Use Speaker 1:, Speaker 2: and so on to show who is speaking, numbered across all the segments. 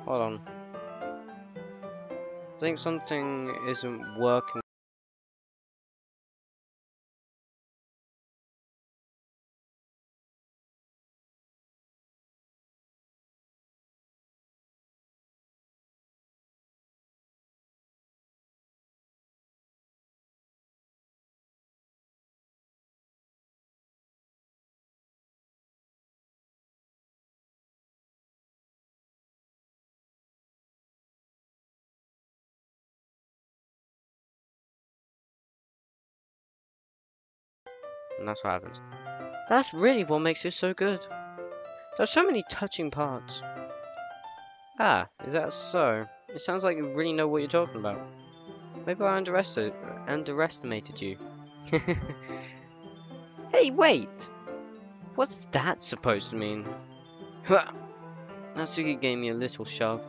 Speaker 1: Hold on. I think something isn't working. And that's what happens. That's really what makes it so good. There's so many touching parts. Ah, is that so? It sounds like you really know what you're talking about. Maybe I underestimated you. Hey, wait! What's that supposed to mean? Natsuki gave me a little shove.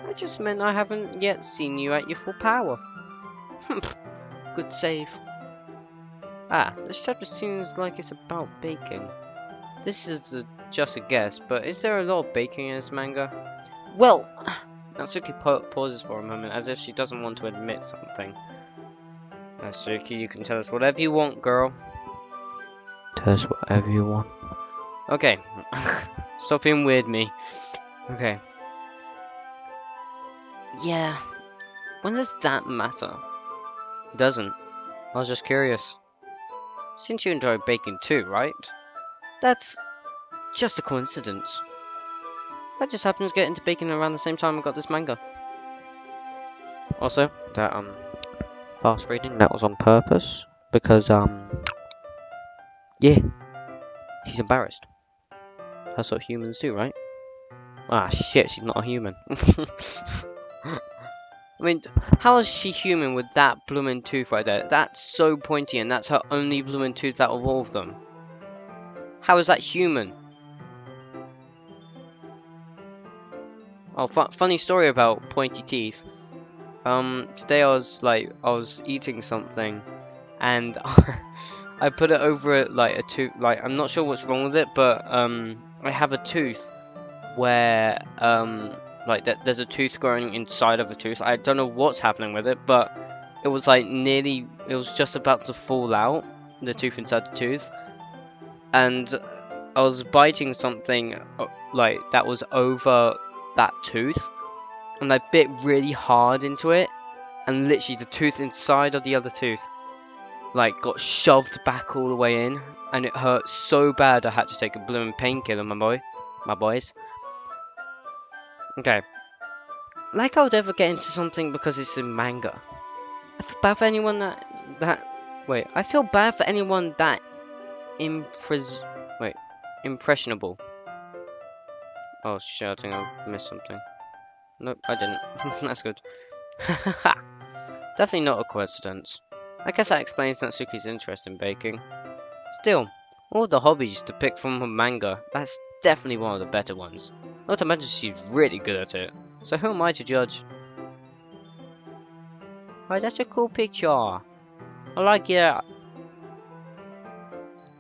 Speaker 1: I just meant I haven't yet seen you at your full power. Good save. Ah, this chapter seems like it's about baking. This is just a guess, but is there a lot of baking in this manga? Well, Natsuki pauses for a moment as if she doesn't want to admit something. Natsuki, you can tell us whatever you want, girl. Tell us whatever you want. Okay. Stop being weird, me. Okay. Yeah. When does that matter? It doesn't. I was just curious. Since you enjoy baking too, right? That's just a coincidence. I just happened to get into baking around the same time I got this manga. Also, that fast reading, that was on purpose. Because, yeah. He's embarrassed. That's what humans do, right? Ah, shit, she's not a human. I mean, how is she human with that blooming tooth right there? That's so pointy, and that's her only blooming tooth out of all of them. How is that human? Oh, funny story about pointy teeth. Today I was eating something, and I put it over like a tooth. Like, I'm not sure what's wrong with it, but I have a tooth where like there's a tooth growing inside of a tooth. I don't know what's happening with it, but it was like it was just about to fall out, the tooth inside the tooth, and I was biting something like that was over that tooth, and I bit really hard into it, and literally the tooth inside of the other tooth like got shoved back all the way in, and it hurt so bad I had to take a blooming painkiller, my boys. Okay. Like I would ever get into something because it's in manga. I feel bad for anyone I feel bad for anyone that impressionable. Oh shit, I think I missed something. Nope, I didn't. That's good. Definitely not a coincidence. I guess that explains Natsuki's interest in baking. Still, all the hobbies to pick from her manga, that's definitely one of the better ones. Not to mention she's really good at it. So who am I to judge? Oh, that's a cool picture. I like it.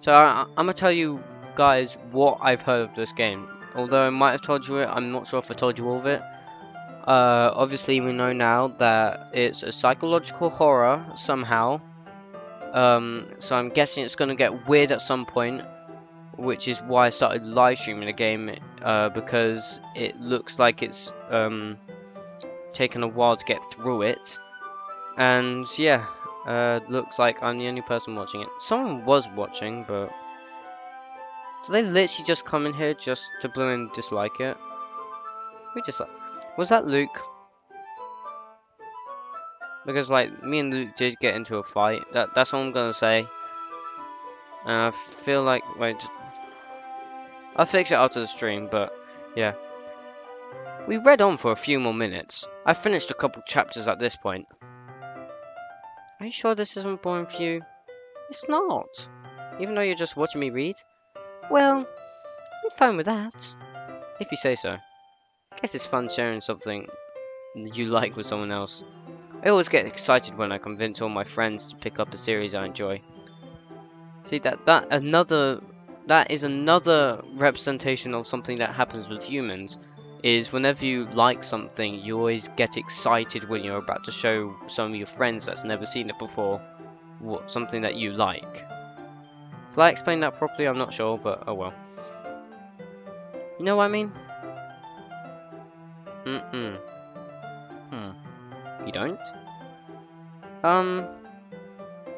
Speaker 1: So I'm gonna tell you guys what I've heard of this game. Although I might have told you it, I'm not sure if I told you all of it. Obviously we know now that it's a psychological horror somehow. So I'm guessing it's gonna get weird at some point, which is why I started live streaming the game, because it looks like it's taken a while to get through it. And yeah, looks like I'm the only person watching it. Someone was watching, but do they literally just come in here just to blooming dislike it? We dislike. Was that Luke? Because like me and Luke did get into a fight. That's all I'm gonna say. And I feel like I'll fix it after the stream, but yeah. We read on for a few more minutes. I finished a couple chapters at this point. Are you sure this isn't boring for you? It's not. Even though you're just watching me read? Well, I'm fine with that. If you say so. I guess it's fun sharing something you like with someone else. I always get excited when I convince all my friends to pick up a series I enjoy. See, that is another representation of something that happens with humans. is whenever you like something, you always get excited when you're about to show some of your friends that's never seen it before something that you like. Did I explain that properly? I'm not sure, but oh well. You know what I mean? You don't?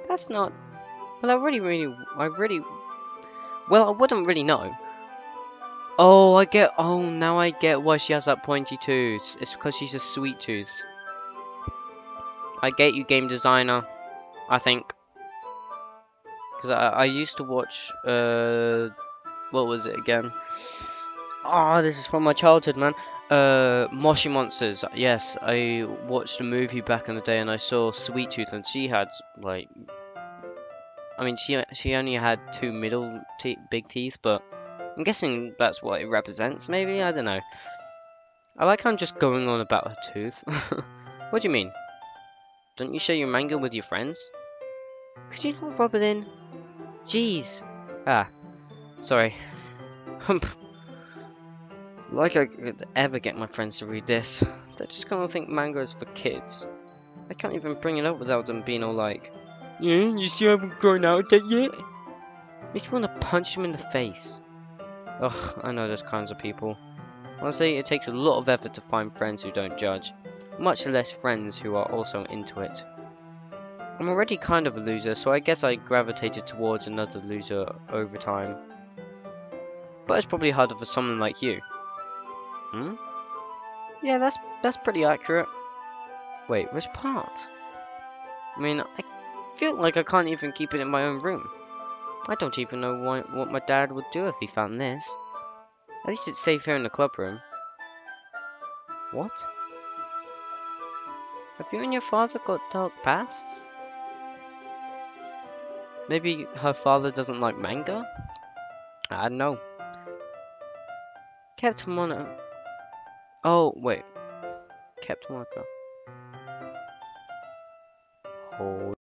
Speaker 1: That's not... Well, I wouldn't really know. Oh, now I get why she has that pointy tooth. It's because she's a sweet tooth. I get you, game designer, I think. Because I used to watch, what was it again? Oh, this is from my childhood, man. Moshi Monsters. Yes, I watched a movie back in the day and I saw Sweet Tooth and she had, like... I mean, she only had two big teeth, but I'm guessing that's what it represents, maybe? I don't know. I like how I'm just going on about her tooth. What do you mean? Don't you share your manga with your friends? Could you not rub it in? Jeez. Ah, sorry. Like I could ever get my friends to read this. They're just gonna think manga is for kids. I can't even bring it up without them being all like, yeah, you still haven't grown out that yet? Makes me want to punch them in the face. Ugh, I know those kinds of people. Honestly, it takes a lot of effort to find friends who don't judge, much less friends who are also into it. I'm already kind of a loser, so I guess I gravitated towards another loser over time. But it's probably harder for someone like you. Hmm? Yeah, that's pretty accurate. Wait, which part? I mean, I feel like I can't even keep it in my own room. I don't even know what my dad would do if he found this. At least it's safe here in the club room. What? Have you and your father got dark pasts? Maybe her father doesn't like manga? I don't know. Kept Monica. Oh, wait. Kept Monica. Hold.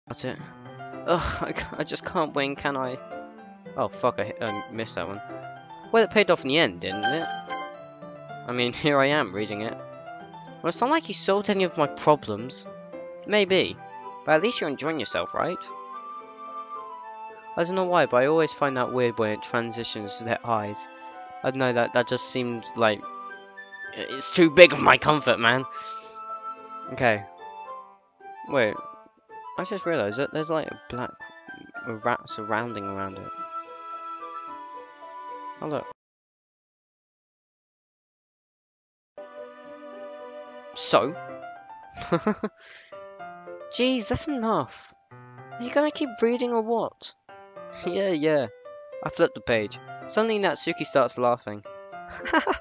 Speaker 1: That's it. Ugh, I just can't win, can I? Oh, fuck, I missed that one. Well, it paid off in the end, didn't it? I mean, here I am, reading it. Well, it's not like you solved any of my problems. Maybe. But at least you're enjoying yourself, right? I don't know why, but I always find that weird when it transitions to their eyes. I don't know, that just seems like... It's too big of my comfort, man. Okay. Wait. I just realised that there's like a black rat surrounding around it. Oh look. So? Jeez, that's enough. Are you gonna keep reading or what? Yeah. I flipped the page. Suddenly Natsuki starts laughing. I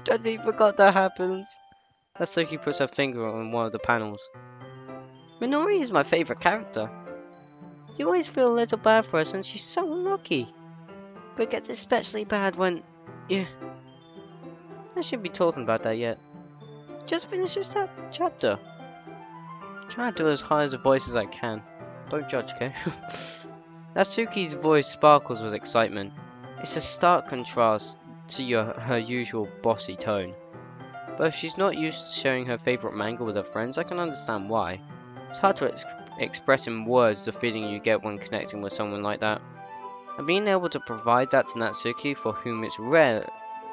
Speaker 1: totally forgot that happens. Natsuki puts her finger on one of the panels. Minori is my favourite character. You always feel a little bad for her since she's so unlucky. But it gets especially bad when... Yeah. I shouldn't be talking about that yet. Just finish this chapter. Try to do as high as a voice as I can. Don't judge, okay? Natsuki's voice sparkles with excitement. It's a stark contrast to her usual bossy tone. But if she's not used to sharing her favourite manga with her friends, I can understand why. It's hard to express in words the feeling you get when connecting with someone like that. And being able to provide that to Natsuki, for whom it's a rare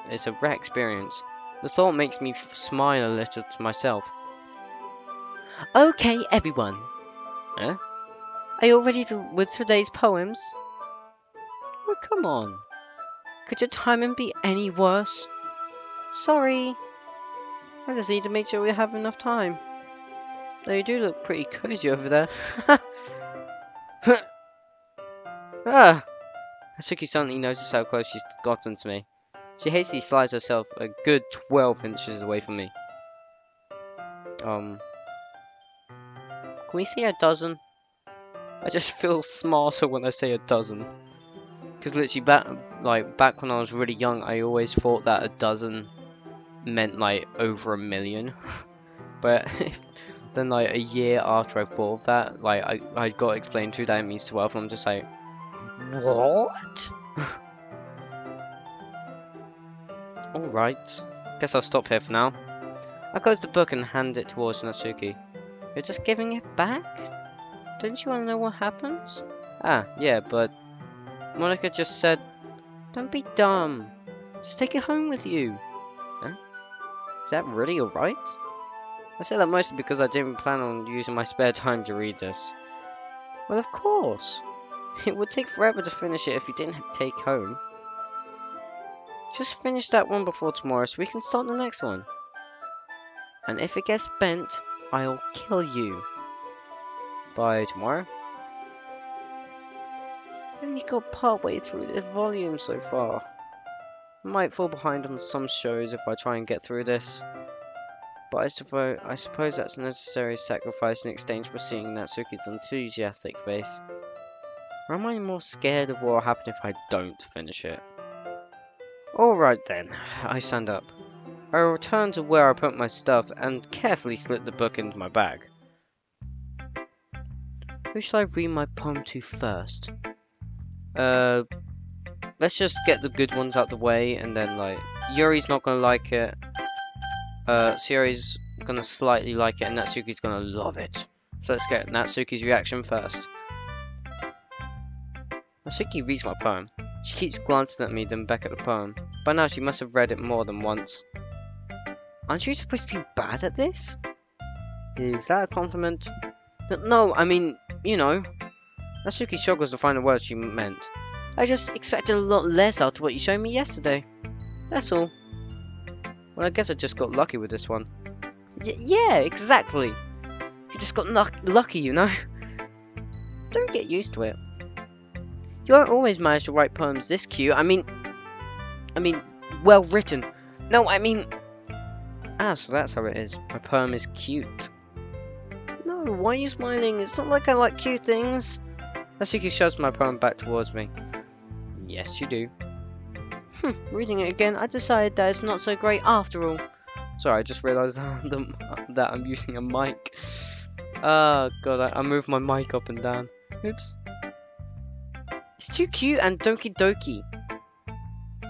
Speaker 1: experience, the thought makes me smile a little to myself. Okay, everyone. Huh? Are you all ready with today's poems? Oh, come on. Could your timing be any worse? Sorry. I just need to make sure we have enough time. Though you do look pretty cozy over there. Ah! Natsuki suddenly noticed how close she's gotten to me. She hastily slides herself a good 12 inches away from me. Can we say a dozen? I just feel smarter when I say a dozen. Because literally back when I was really young, I always thought that a dozen meant like over 1,000,000. But then like a year after I thought of that, like I got explained to that it means 12, and I'm just like, what? Alright, guess I'll stop here for now. I close the book and hand it towards Natsuki. You're just giving it back? Don't you want to know what happens? Ah, yeah, but Monika just said, don't be dumb. Just take it home with you. Huh? Is that really alright? I say that mostly because I didn't plan on using my spare time to read this. Well, of course. It would take forever to finish it if you didn't take home. Just finish that one before tomorrow so we can start the next one. And if it gets bent, I'll kill you. By tomorrow? I've only got partway through this volume so far. I might fall behind on some shows if I try and get through this. But I suppose that's a necessary sacrifice in exchange for seeing Natsuki's enthusiastic face. Or am I more scared of what will happen if I don't finish it? Alright then, I stand up. I return to where I put my stuff and carefully slip the book into my bag. Who should I read my poem to first? Let's just get the good ones out the way, and then like Yuri's not gonna like it. Sayori's gonna slightly like it, and Natsuki's gonna love it. So let's get Natsuki's reaction first. Natsuki reads my poem. She keeps glancing at me, then back at the poem. By now she must have read it more than once. Aren't you supposed to be bad at this? Is that a compliment? No, I mean, you know. Natsuki struggles to find the words she meant. I just expected a lot less after what you showed me yesterday. That's all. Well, I guess I just got lucky with this one. Yeah, exactly. You just got lucky, you know? Don't get used to it. You won't always manage to write poems this cute. I mean, well written. No, I mean... Ah, so that's how it is. My poem is cute. No, why are you smiling? It's not like I like cute things. Natsuki shoves my poem back towards me. Yes, you do. Reading it again, I decided that it's not so great after all. Sorry, I just realised that I'm using a mic. Oh god, I moved my mic up and down. Oops. It's too cute and Doki Doki.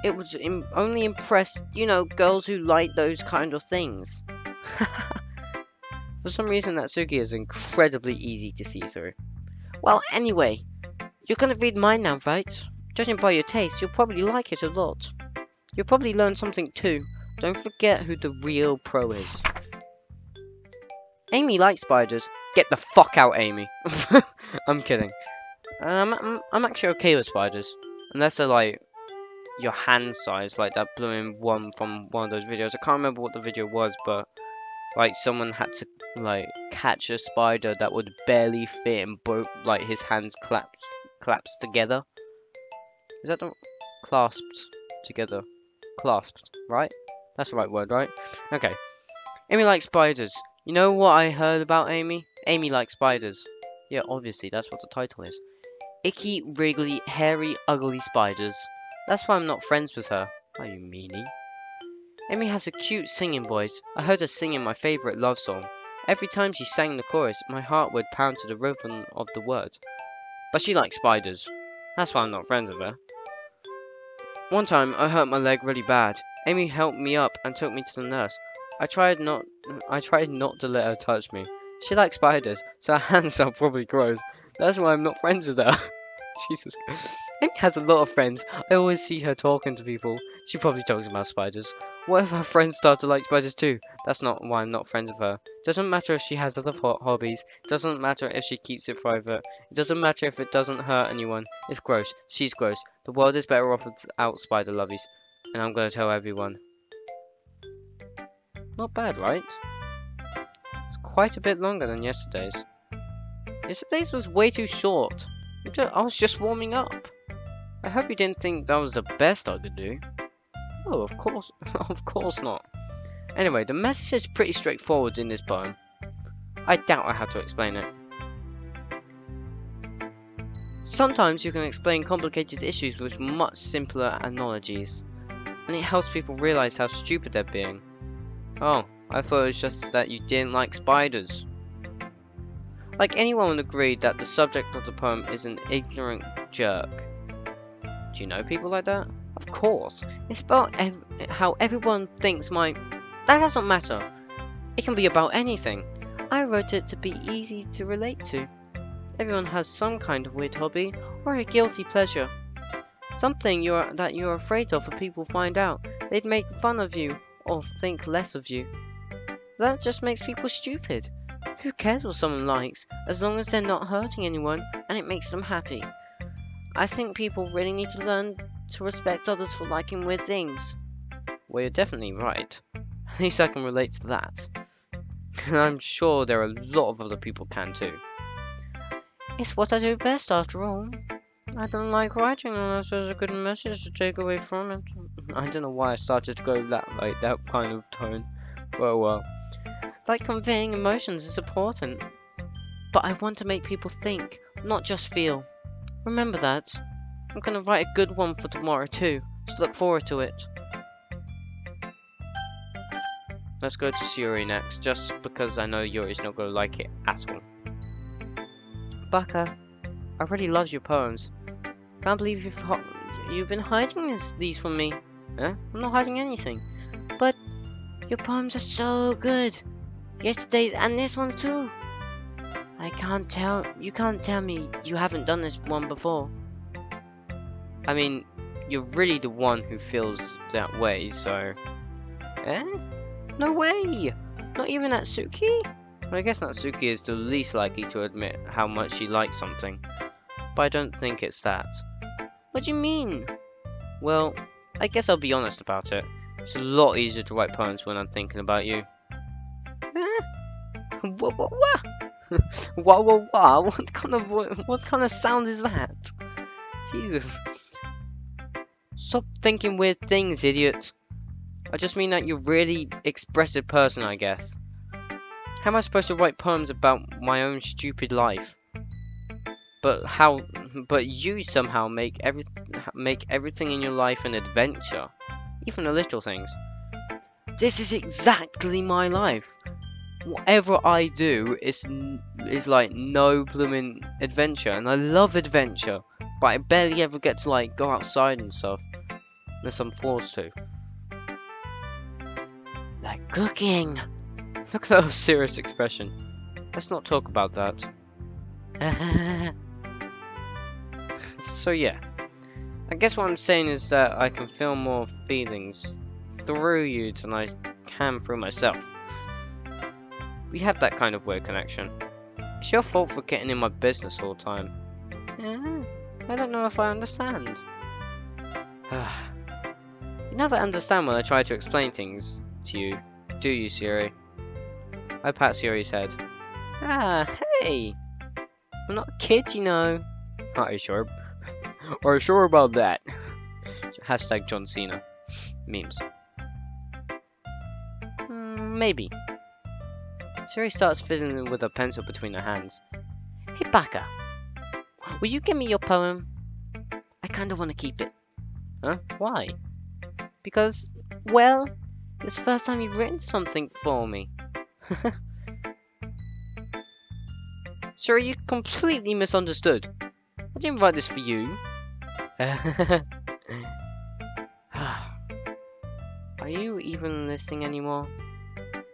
Speaker 1: It would only impress, you know, girls who like those kind of things. For some reason, Natsuki is incredibly easy to see through. Well, anyway, you're gonna read mine now, right? Judging by your taste, you'll probably like it a lot. You'll probably learn something too. Don't forget who the real pro is. Amy likes spiders. Get the fuck out, Amy. I'm kidding. I'm actually okay with spiders. Unless they're like your hand size, like that blooming one from one of those videos. I can't remember what the video was, but like someone had to like catch a spider that would barely fit and both like his hands collapsed together. Is that the clasped together? Clasped, right? That's the right word, right? Okay. Amy likes spiders. You know what I heard about Amy? Amy likes spiders. Yeah, obviously, that's what the title is. Icky, wriggly, hairy, ugly spiders. That's why I'm not friends with her. Oh, you meanie. Amy has a cute singing voice. I heard her singing my favourite love song. Every time she sang the chorus, my heart would pound to the rhythm of the words. But she likes spiders. That's why I'm not friends with her. One time, I hurt my leg really bad. Amy helped me up and took me to the nurse. I tried not to let her touch me. She likes spiders, so her hands are probably gross. That's why I'm not friends with her. Jesus. Amy has a lot of friends. I always see her talking to people. She probably talks about spiders. What if her friends start to like spiders too? That's not why I'm not friends with her. Doesn't matter if she has other hobbies. Doesn't matter if she keeps it private. It doesn't matter if it doesn't hurt anyone. It's gross. She's gross. The world is better off without spider lovies. And I'm gonna tell everyone. Not bad, right? It's quite a bit longer than yesterday's. Yesterday's was way too short. I was just warming up. I hope you didn't think that was the best I could do. Oh, of course not. Anyway, the message is pretty straightforward in this poem. I doubt I have to explain it. Sometimes you can explain complicated issues with much simpler analogies, and it helps people realize how stupid they're being. Oh, I thought it was just that you didn't like spiders. Like anyone would agree that the subject of the poem is an ignorant jerk. Do you know people like that? Of course. It's about how everyone thinks That doesn't matter. It can be about anything. I wrote it to be easy to relate to. Everyone has some kind of weird hobby or a guilty pleasure. Something that you're afraid of if people find out. They'd make fun of you or think less of you. That just makes people stupid. Who cares what someone likes, as long as they're not hurting anyone and it makes them happy? I think people really need to learn to respect others for liking weird things. Well, you're definitely right. At least I can relate to that. And I'm sure there are a lot of other people can too. It's what I do best after all. I don't like writing unless there's a good message to take away from it. I don't know why I started to go that kind of tone. Well. Like conveying emotions is important. But I want to make people think, not just feel. Remember that. I'm gonna write a good one for tomorrow too, so look forward to it. Let's go to Yuri next, just because I know Yuri's not gonna like it at all. Baka, I really love your poems. Can't believe you've been hiding these from me. Huh? I'm not hiding anything. But your poems are so good. Yesterday's and this one too. You can't tell me you haven't done this one before. I mean, you're really the one who feels that way, so... Eh? No way! Not even Natsuki? Well, I guess Natsuki is the least likely to admit how much she likes something. But I don't think it's that. What do you mean? Well, I guess I'll be honest about it. It's a lot easier to write poems when I'm thinking about you. What? What kind of sound is that? Jesus. Stop thinking weird things, idiot. I just mean that you're a really expressive person, I guess. How am I supposed to write poems about my own stupid life? But you somehow make everything in your life an adventure. Even the little things. This is exactly my life. Whatever I do is like no blooming adventure, and I love adventure, but I barely ever get to like go outside and stuff, unless I'm forced to. Like cooking. Look at that serious expression. Let's not talk about that. So yeah, I guess what I'm saying is that I can feel more feelings through you than I can through myself. We have that kind of weird connection. It's your fault for getting in my business all the time. I don't know if I understand. You never understand when I try to explain things to you, do you, Siri? I pat Siri's head. Hey! I'm not a kid, you know. Are you sure? Are you sure about that? Hashtag John Cena. Memes. Maybe. Siri starts fiddling with a pencil between her hands. Hey Baka, will you give me your poem? I kinda wanna keep it. Huh? Why? Because, well, it's the first time you've written something for me. Siri, you completely misunderstood. I didn't write this for you. Are you even listening anymore?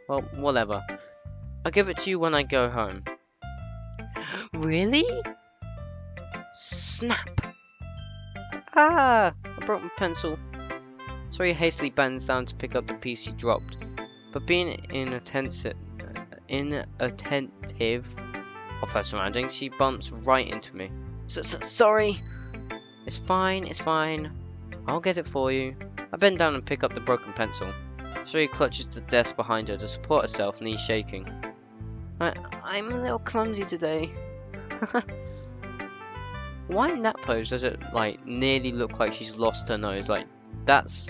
Speaker 1: Well, whatever. I'll give it to you when I go home. Really? Snap! I broke my pencil. Siri hastily bends down to pick up the piece she dropped, but being inattentive of her surroundings, she bumps right into me. Sorry! It's fine. I'll get it for you. I bend down and pick up the broken pencil. Siri clutches the desk behind her to support herself, knees shaking. I'm a little clumsy today. Why in that pose does it like nearly look like she's lost her nose? Like That's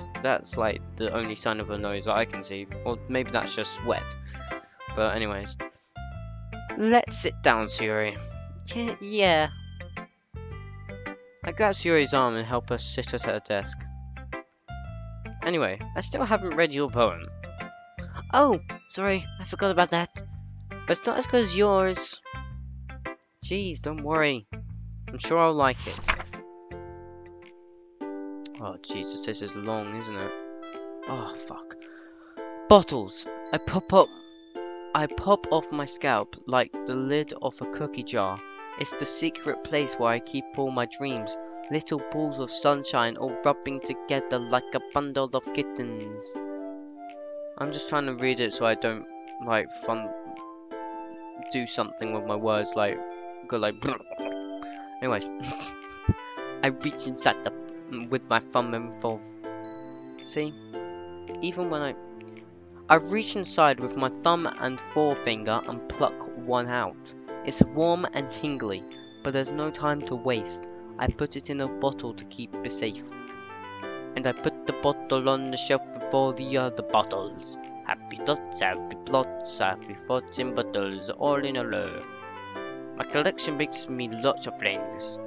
Speaker 1: like the only sign of a nose that I can see. Or maybe that's just sweat. But anyways. Let's sit down, Suri. Yeah. I grab Suri's arm and help her sit at her desk. Anyway, I still haven't read your poem. Oh, sorry, I forgot about that. But it's not as good as yours. Jeez, don't worry. I'm sure I'll like it. Oh, Jesus, this is long, isn't it? Oh, fuck. Bottles. I pop off my scalp like the lid of a cookie jar. It's the secret place where I keep all my dreams. Little balls of sunshine all rubbing together like a bundle of kittens. I'm just trying to read it so I don't, like, do something with my words, like, go like, anyway. I reach inside with my thumb involved. See? Even when I reach inside with my thumb and forefinger and pluck one out. It's warm and tingly, but there's no time to waste. I put it in a bottle to keep it safe. And I put the bottle on the shelf with all the other bottles. Happy thoughts, happy plots, happy thoughts in bottles, all in a row. My collection makes me lots of friends.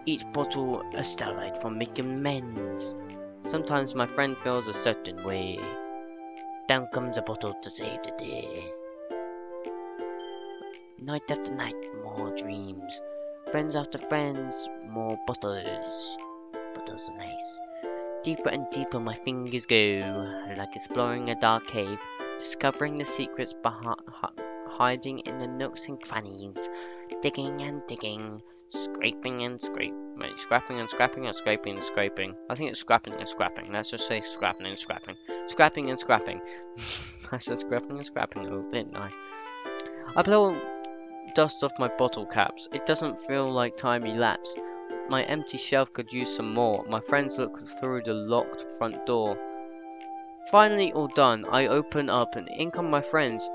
Speaker 1: Each bottle a starlight for making amends. Sometimes my friend feels a certain way. Down comes a bottle to save the day. Night after night, more dreams. Friends after friends, more bottles. Bottles are nice. Deeper and deeper my fingers go, like exploring a dark cave, discovering the secrets hiding in the nooks and crannies. Digging and digging, scraping and scraping. Wait, scrapping and scrapping or scraping and scraping? I think it's scrapping and scrapping. Let's just say scrapping and scrapping. Scrapping and scrapping. I said scrapping and scrapping a little bit, didn't I? I blow dust off my bottle caps. It doesn't feel like time elapsed. My empty shelf could use some more. My friends look through the locked front door. Finally all done, I open up and in come my friends.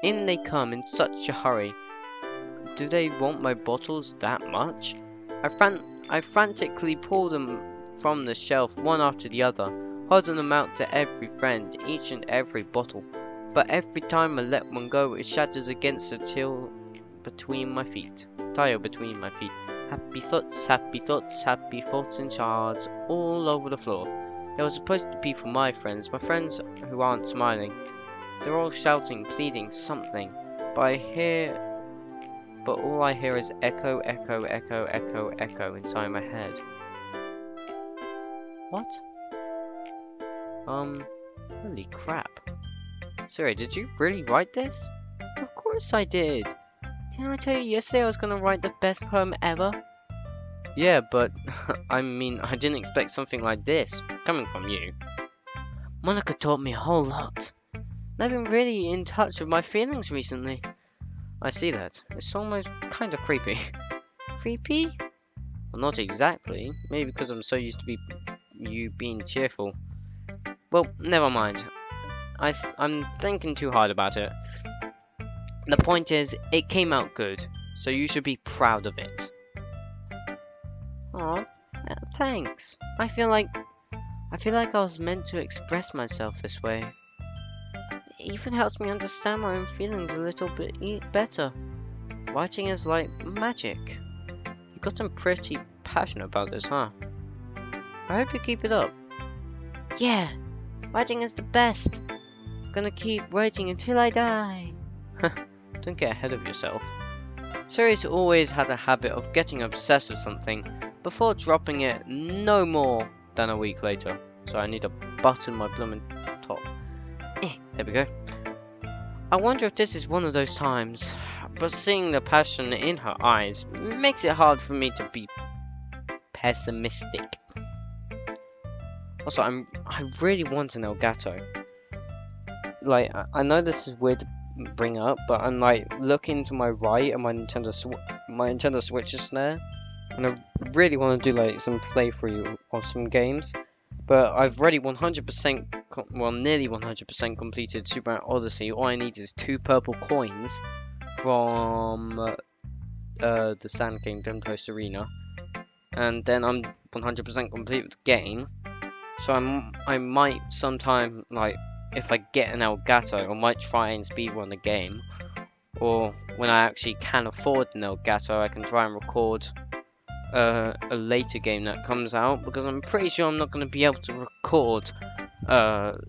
Speaker 1: In they come in such a hurry. Do they want my bottles that much? I frantically pull them from the shelf one after the other, holding them out to every friend, each and every bottle. But every time I let one go, it shatters against the tile between my feet. Happy thoughts, happy thoughts, happy thoughts in shards all over the floor. It was supposed to be for my friends who aren't smiling. They're all shouting, pleading, something. But all I hear is echo, echo, echo, echo, echo inside my head. What? Holy crap. Sorry, did you really write this? Of course I did. Didn't I tell you yesterday I was gonna write the best poem ever? Yeah, but I mean, I didn't expect something like this coming from you. Monika taught me a whole lot. I've been really in touch with my feelings recently. I see that. It's almost kind of creepy. Creepy? Well, not exactly. Maybe because I'm so used to you being cheerful. Well, never mind. I'm thinking too hard about it. The point is, it came out good, so you should be proud of it. Aw, thanks. I feel like I was meant to express myself this way. It even helps me understand my own feelings a little bit better. Writing is like magic. You've gotten pretty passionate about this, huh? I hope you keep it up. Yeah, writing is the best. I'm gonna keep writing until I die. Don't get ahead of yourself. Suri's always had a habit of getting obsessed with something before dropping it no more than a week later. So I need to button my blooming top. There we go. I wonder if this is one of those times, but seeing the passion in her eyes makes it hard for me to be pessimistic. Also, I really want an Elgato. Like, I know this is weird to bring up, but I'm like looking to my right and my Nintendo Switch is there, and I really want to do like some playthrough of some games. But I've already 100%, well, nearly 100% completed Super Mario Odyssey. All I need is 2 purple coins from the Sand Kingdom Coast Arena. And then I'm 100% complete with the game. So I might sometime, like, if I get an Elgato, I might try and speedrun the game. Or when I actually can afford an Elgato, I can try and record a later game that comes out. Because I'm pretty sure I'm not going to be able to record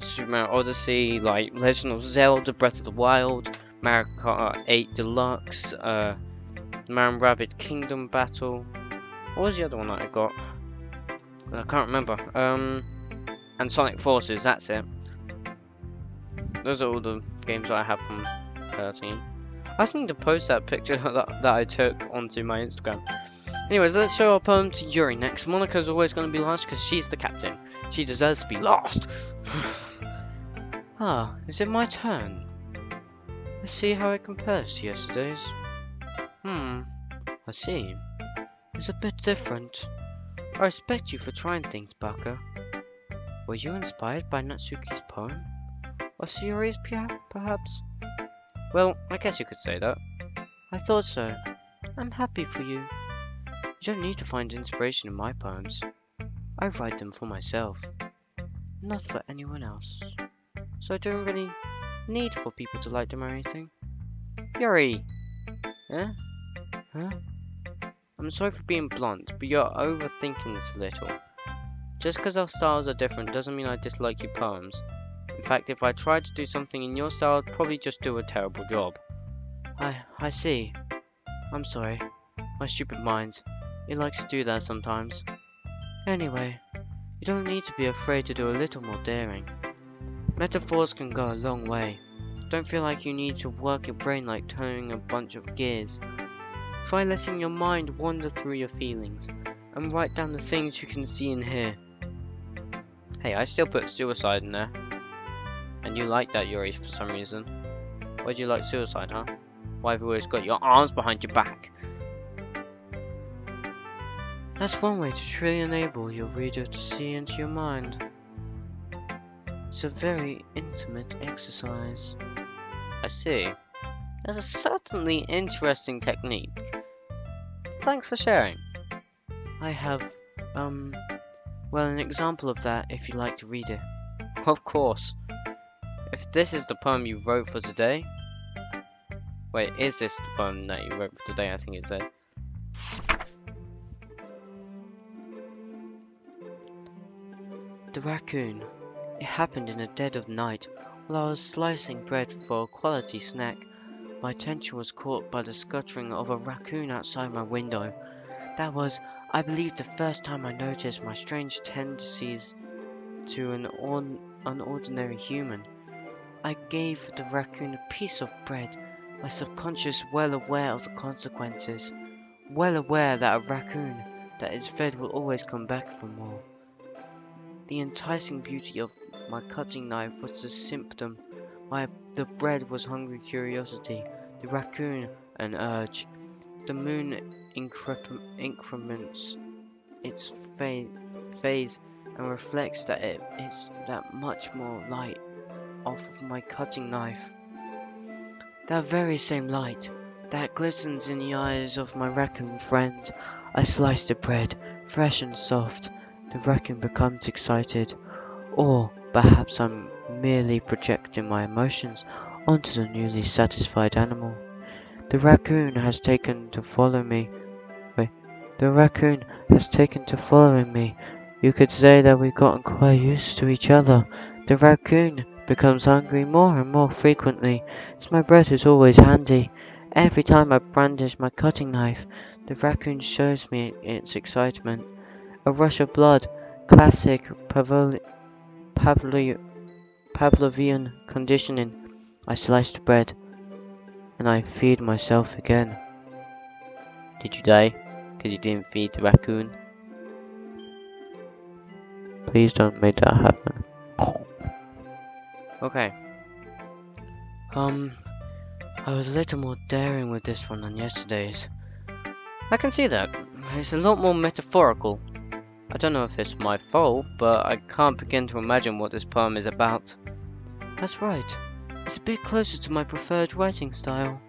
Speaker 1: Super Mario Odyssey, like Legend of Zelda, Breath of the Wild, Mario Kart 8 Deluxe, Mario & Rabbids Kingdom Battle. What was the other one that I got? I can't remember. And Sonic Forces, that's it. Those are all the games I have from 13. I just need to post that picture that I took onto my Instagram. Anyways, let's show our poem to Yuri next. Monika's always going to be last because she's the captain. She deserves to be last. Ah, is it my turn? Let's see how it compares to yesterday's. I see. It's a bit different. I respect you for trying things, Baka. Were you inspired by Natsuki's poem? Or Sayori's, perhaps? Well, I guess you could say that. I thought so. I'm happy for you. You don't need to find inspiration in my poems. I write them for myself, not for anyone else. So I don't really need for people to like them or anything. Yuri! Yeah? Huh? I'm sorry for being blunt, but you're overthinking this a little. Just because our styles are different doesn't mean I dislike your poems. In fact, if I tried to do something in your style, I'd probably just do a terrible job. I see. I'm sorry. My stupid mind. It likes to do that sometimes. Anyway, you don't need to be afraid to do a little more daring. Metaphors can go a long way. Don't feel like you need to work your brain like turning a bunch of gears. Try letting your mind wander through your feelings, and write down the things you can see and hear. Hey, I still put suicide in there. And you like that, Yuri, for some reason. Why do you like suicide, huh? Why have you always got your arms behind your back? That's one way to truly enable your reader to see into your mind. It's a very intimate exercise. I see. That's a certainly interesting technique. Thanks for sharing. I have, well, an example of that if you'd like to read it. Of course. If this is the poem you wrote for today... Wait, is this the poem that you wrote for today? I think it said. The raccoon. It happened in the dead of night while I was slicing bread for a quality snack. My attention was caught by the scuttering of a raccoon outside my window. That was, I believe, the first time I noticed my strange tendencies to an unordinary human. I gave the raccoon a piece of bread, my subconscious well aware of the consequences, well aware that a raccoon that is fed will always come back for more. The enticing beauty of my cutting knife was the symptom. The bread was hungry curiosity, the raccoon an urge. The moon increments its phase and reflects that it's that much more light off of my cutting knife. That very same light that glistens in the eyes of my raccoon friend. I slice the bread, fresh and soft. The raccoon becomes excited, or perhaps I'm merely projecting my emotions onto the newly satisfied animal. The raccoon has taken to follow me. The raccoon has taken to following me. You could say that we've gotten quite used to each other. The raccoon becomes hungry more and more frequently, as my bread is always handy. Every time I brandish my cutting knife, the raccoon shows me its excitement. A rush of blood, classic Pavlovian conditioning. I slice the bread, and I feed myself again. Did you die? Because you didn't feed the raccoon? Please don't make that happen. Okay. I was a little more daring with this one than yesterday's. I can see that. It's a lot more metaphorical. I don't know if it's my fault, but I can't begin to imagine what this poem is about. That's right. It's a bit closer to my preferred writing style,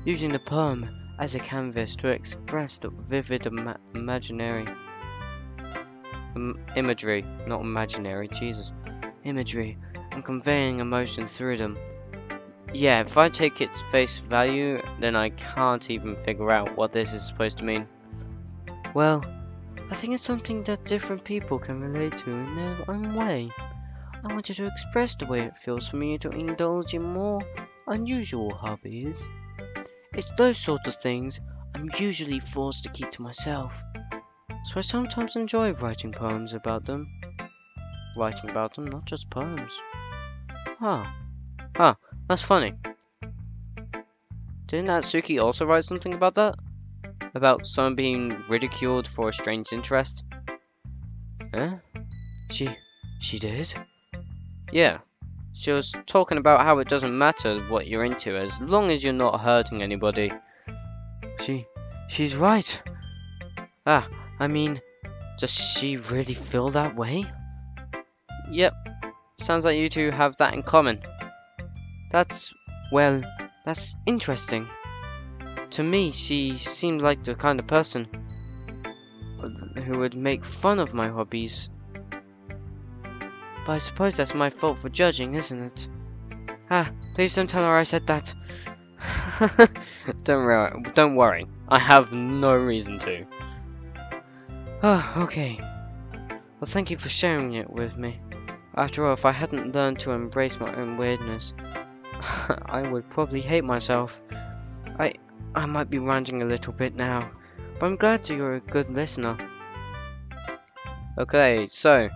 Speaker 1: using the poem as a canvas to express the vivid imaginary. imagery, not imaginary, Jesus. Imagery, and conveying emotion through them. Yeah, if I take its face value, then I can't even figure out what this is supposed to mean. Well, I think it's something that different people can relate to in their own way. I wanted to express the way it feels for me to indulge in more unusual hobbies. It's those sort of things I'm usually forced to keep to myself. So I sometimes enjoy writing poems about them. Writing about them, not just poems. Huh, that's funny. Didn't Natsuki also write something about that? About someone being ridiculed for a strange interest? Huh? She did? Yeah. She was talking about how it doesn't matter what you're into as long as you're not hurting anybody. She's right. I mean, does she really feel that way? Yep. Sounds like you two have that in common. That's interesting. To me, she seemed like the kind of person who would make fun of my hobbies. But I suppose that's my fault for judging, isn't it? Please don't tell her I said that. Don't worry. I have no reason to. Okay. Well, thank you for sharing it with me. After all, if I hadn't learned to embrace my own weirdness, I would probably hate myself. I might be ranting a little bit now, but I'm glad you're a good listener. Okay, so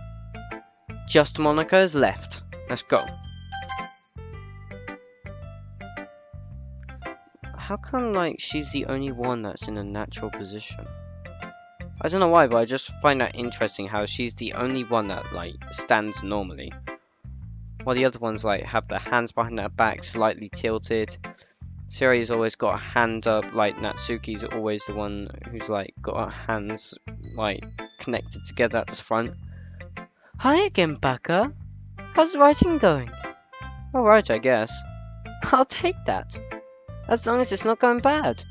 Speaker 1: just Monika is left. Let's go. How come, like, she's the only one that's in a natural position? I don't know why, but I just find that interesting how she's the only one that, like, stands normally. While the other ones, like, have their hands behind their back, slightly tilted. Siri's always got a hand up, like Natsuki's always the one who's, like, got her hands, like, connected together at the front. Hi again, Baka. How's the writing going? Alright, I guess. I'll take that. As long as it's not going bad.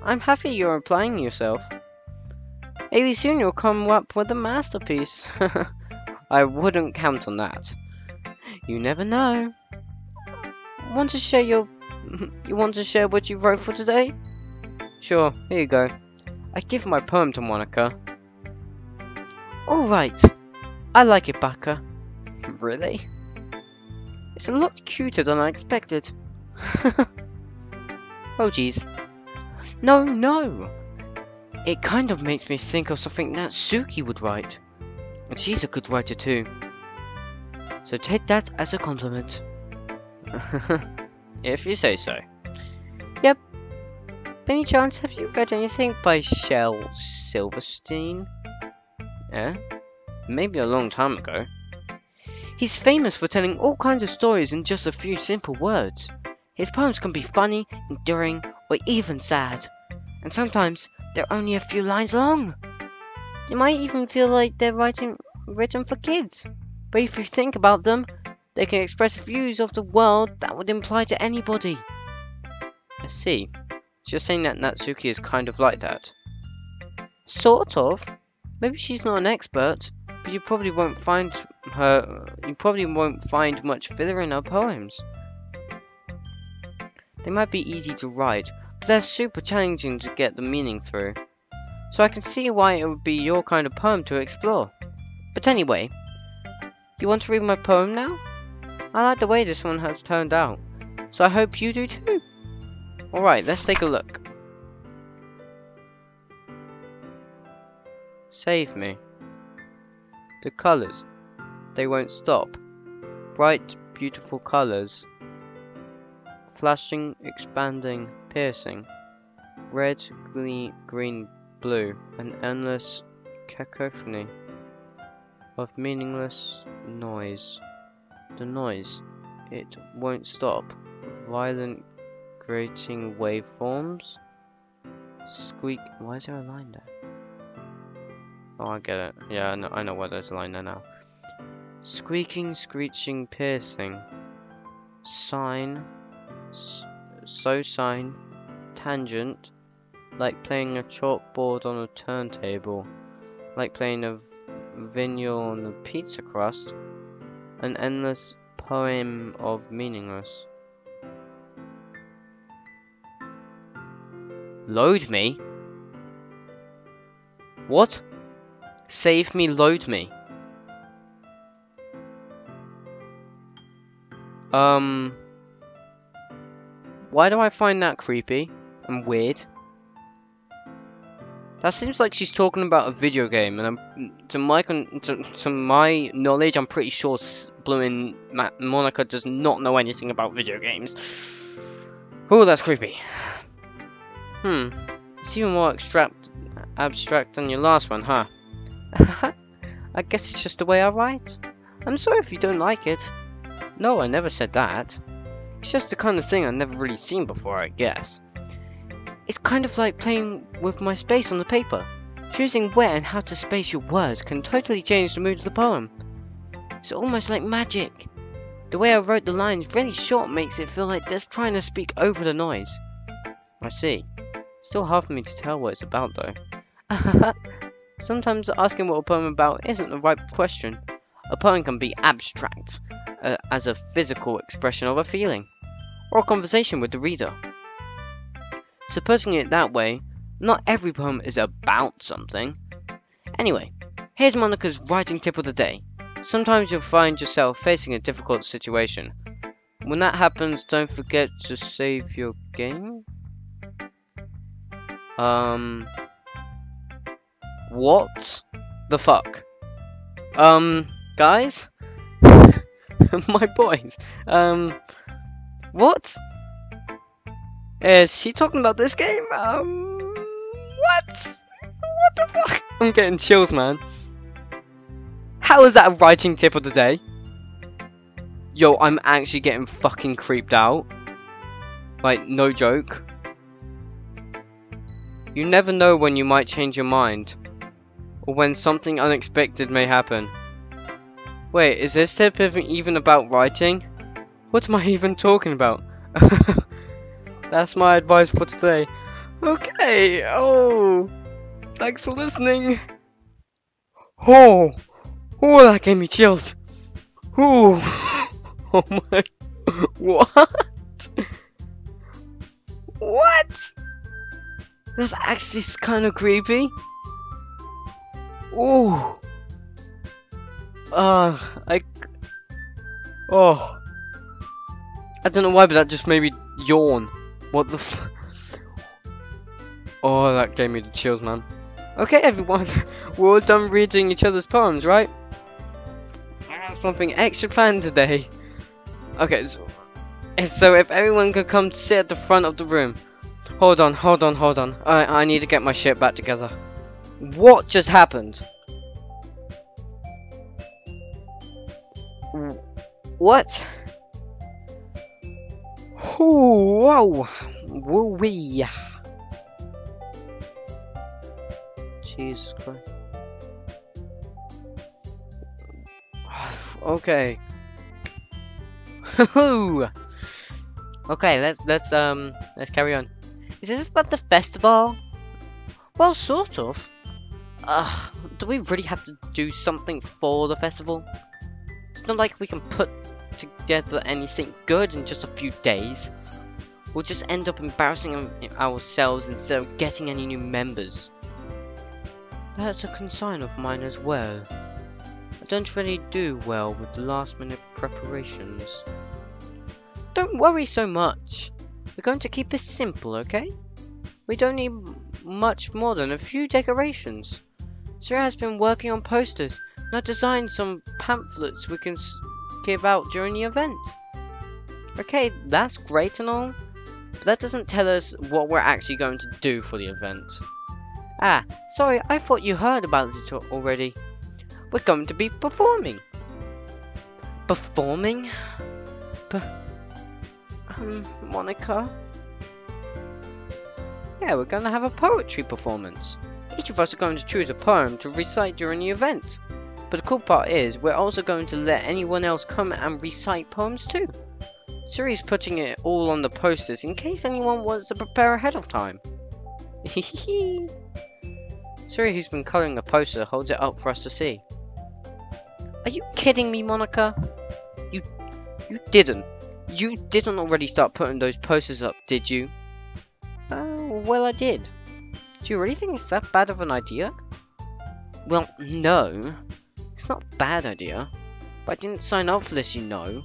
Speaker 1: I'm happy you're applying yourself. Maybe soon you'll come up with a masterpiece. I wouldn't count on that. You never know. You want to share what you wrote for today? Sure, here you go. I give my poem to Monika. Alright. I like it, Baka. Really? It's a lot cuter than I expected. Oh geez. No! It kind of makes me think of something Natsuki would write. And she's a good writer too. So take that as a compliment. If you say so. Yep. Any chance have you read anything by Shel Silverstein? Eh? Maybe a long time ago. He's famous for telling all kinds of stories in just a few simple words. His poems can be funny, enduring, or even sad. And sometimes they're only a few lines long. You might even feel like they're written for kids. But if you think about them, they can express views of the world that would apply to anybody. I see. So you're saying that Natsuki is kind of like that? Sort of. Maybe she's not an expert, but you probably won't find much filler in her poems. They might be easy to write, but they're super challenging to get the meaning through. So I can see why it would be your kind of poem to explore. But anyway, you want to read my poem now? I like the way this one has turned out, so I hope you do too. Alright, let's take a look. Save me. The colours, they won't stop. Bright, beautiful colours. Flashing, expanding, piercing. Red, green, blue. An endless cacophony of meaningless noise. The noise, it won't stop. Violent, grating waveforms. Squeak. Why is there a line there? Oh, I get it. Yeah, I know why there's a line there now. Squeaking, screeching, piercing. Sine. Sine. Tangent. Like playing a chalkboard on a turntable. Like playing a vinyl on the pizza crust. An endless poem of meaningless. Load me? What? Save me, load me. Why do I find that creepy and weird? That seems like she's talking about a video game, and to my knowledge, I'm pretty sure Blue Monica does not know anything about video games. Oh, that's creepy. It's even more abstract than your last one, huh? I guess it's just the way I write. I'm sorry if you don't like it. No, I never said that. It's just the kind of thing I've never really seen before, I guess. It's kind of like playing with my space on the paper. Choosing where and how to space your words can totally change the mood of the poem. It's almost like magic. The way I wrote the lines really short makes it feel like they're trying to speak over the noise. I see. Still hard for me to tell what it's about though. Sometimes asking what a poem about isn't the right question. A poem can be abstract, as a physical expression of a feeling, or a conversation with the reader. Supposing it that way, not every poem is about something. Anyway, here's Monika's writing tip of the day. Sometimes you'll find yourself facing a difficult situation. When that happens, don't forget to save your game. What the fuck? Guys? My boys. What? Is she talking about this game? What? What the fuck? I'm getting chills, man. How is that a writing tip of the day? Yo, I'm actually getting fucking creeped out. Like, no joke. You never know when you might change your mind, or when something unexpected may happen. Wait, is this tip even about writing? What am I even talking about? That's my advice for today. Okay, oh, thanks for listening. Oh, that gave me chills. Oh my, what? What? That's actually kind of creepy. Oh. I don't know why, but that just made me yawn. What the f... Oh, that gave me the chills, man. Okay, everyone. We're all done reading each other's poems, right? I have something extra planned today. Okay, so if everyone could come to sit at the front of the room. Hold on. I need to get my shit back together. What just happened? What? Ooh, whoa. Woo-wee. Jesus Christ. Okay. Okay, let's carry on. Is this about the festival? Well, sort of. Do we really have to do something for the festival? It's not like we can put together anything good in just a few days. We'll just end up embarrassing ourselves instead of getting any new members. That's a concern of mine as well. I don't really do well with the last minute preparations. Don't worry so much. We're going to keep it simple, okay? We don't need much more than a few decorations. Sarah has been working on posters, and I designed some pamphlets we can give out during the event. Okay, that's great and all, but that doesn't tell us what we're actually going to do for the event. Ah, sorry, I thought you heard about it already. We're going to be performing. Performing? Monika? Yeah, we're going to have a poetry performance. Each of us are going to choose a poem to recite during the event. But the cool part is, we're also going to let anyone else come and recite poems too. Suri's putting it all on the posters in case anyone wants to prepare ahead of time. Suri, who's been colouring the poster, holds it up for us to see. Are you kidding me, Monika? You didn't. You didn't already start putting those posters up, did you? Oh, well I did. Do you really think it's that bad of an idea? Well, no. It's not a bad idea. But I didn't sign up for this, you know.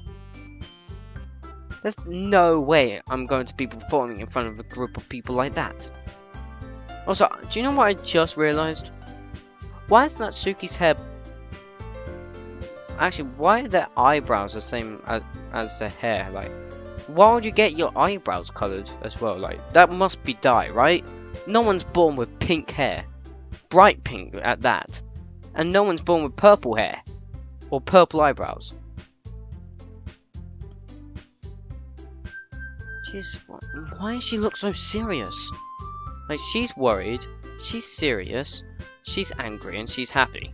Speaker 1: There's no way I'm going to be performing in front of a group of people like that. Also, do you know what I just realized? Why is Natsuki's hair... Actually, why are their eyebrows the same as their hair? Like, why would you get your eyebrows colored as well? Like, that must be dye, right? No one's born with pink hair. Bright pink at that. And no one's born with purple hair. Or purple eyebrows. Jeez, why does she look so serious? Like, she's worried, she's serious, she's angry, and she's happy.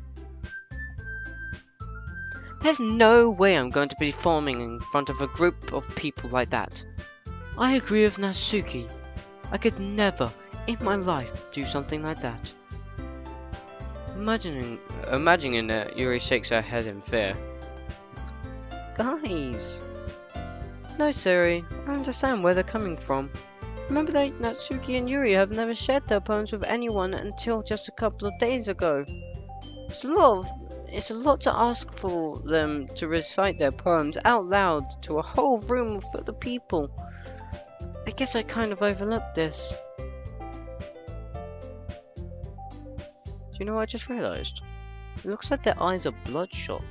Speaker 1: There's no way I'm going to be performing in front of a group of people like that. I agree with Natsuki. I could never, in my life, do something like that. Imagining that Yuri shakes her head in fear. Guys! No, Siri, I understand where they're coming from. Remember that Natsuki and Yuri have never shared their poems with anyone until just a couple of days ago. It's a lot to ask for them to recite their poems out loud to a whole room full of people. I guess I kind of overlooked this. Do you know what I just realized? It looks like their eyes are bloodshot.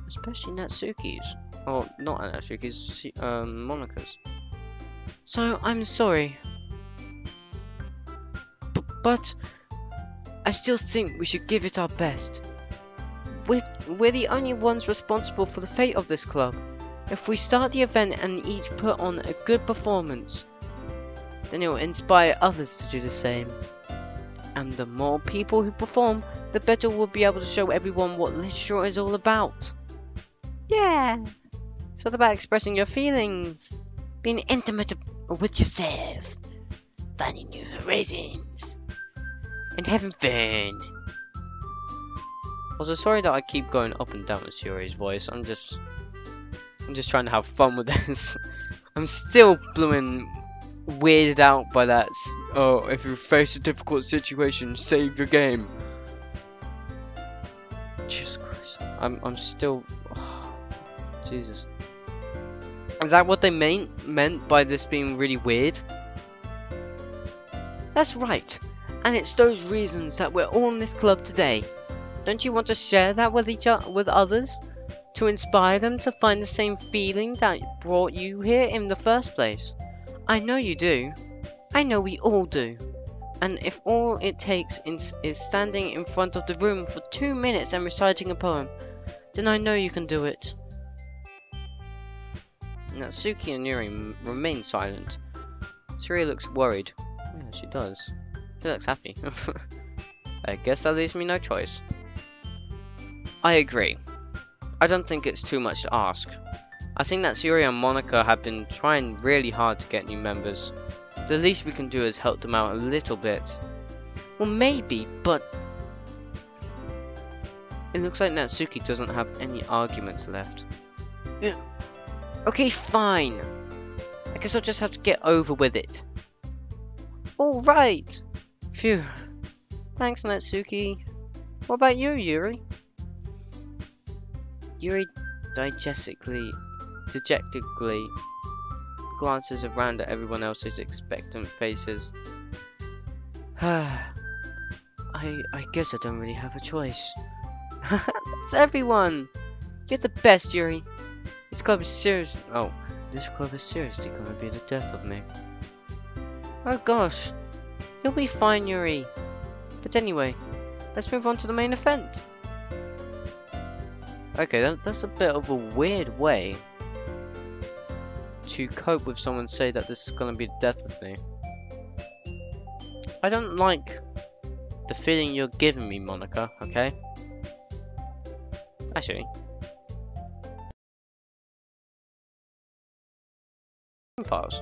Speaker 1: Especially Natsuki's. Oh, not Natsuki's, Monika's. So, I'm sorry. But I still think we should give it our best. We're the only ones responsible for the fate of this club. If we start the event and each put on a good performance, then it will inspire others to do the same. And the more people who perform, the better we'll be able to show everyone what literature is all about. Yeah! It's all about expressing your feelings, being intimate with yourself, finding new horizons, and having fun. Also, sorry that I keep going up and down with Yuri's voice. I'm just trying to have fun with this. I'm still weirded out by that. Oh, if you face a difficult situation, save your game. Jesus Christ, I'm still. Oh, Jesus. Is that what they meant by this being really weird? That's right, and it's those reasons that we're all in this club today. Don't you want to share that with others? To inspire them to find the same feeling that brought you here in the first place? I know you do. I know we all do. And if all it takes is standing in front of the room for 2 minutes and reciting a poem, then I know you can do it. Natsuki and Yuri remain silent. Shuri looks worried. Yeah, she does. She looks happy. I guess that leaves me no choice. I agree. I don't think it's too much to ask. I think that Yuri and Monika have been trying really hard to get new members. The least we can do is help them out a little bit. Well, maybe, but it looks like Natsuki doesn't have any arguments left. Okay, fine. I guess I'll just have to get over with it. Alright. Phew. Thanks, Natsuki. What about you, Yuri? Yuri dejectedly glances around at everyone else's expectant faces. I guess I don't really have a choice. That's everyone! You're the best, Yuri. This club is serious. Oh, this club is seriously gonna be the death of me. Oh gosh. You'll be fine, Yuri. But anyway, let's move on to the main event. Okay, that's a bit of a weird way to cope with someone say that this is gonna be the death of me. I don't like the feeling you're giving me, Monika, okay? Actually. Files.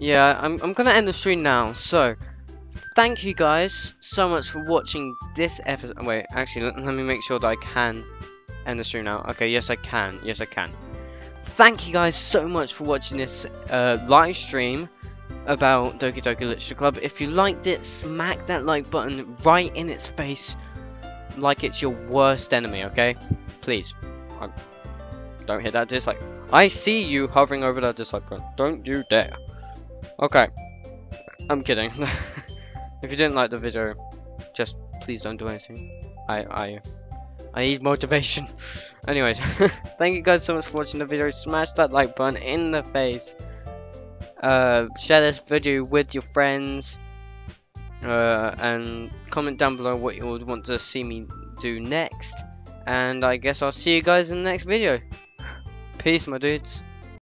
Speaker 1: yeah, I'm gonna end the stream now. So, thank you guys so much for watching this episode. Wait, actually, let me make sure that I can end the stream now. Okay, yes I can. Yes I can. Thank you guys so much for watching this live stream about Doki Doki Literature Club. If you liked it, smack that like button right in its face like it's your worst enemy, okay? Please. Don't hit that dislike. I see you hovering over that dislike button. Don't you dare. Okay. I'm kidding. If you didn't like the video, just please don't do anything. I need motivation. Anyways, thank you guys so much for watching the video. Smash that like button in the face. Share this video with your friends. And comment down below what you would want to see me do next. And I guess I'll see you guys in the next video. Peace, my dudes.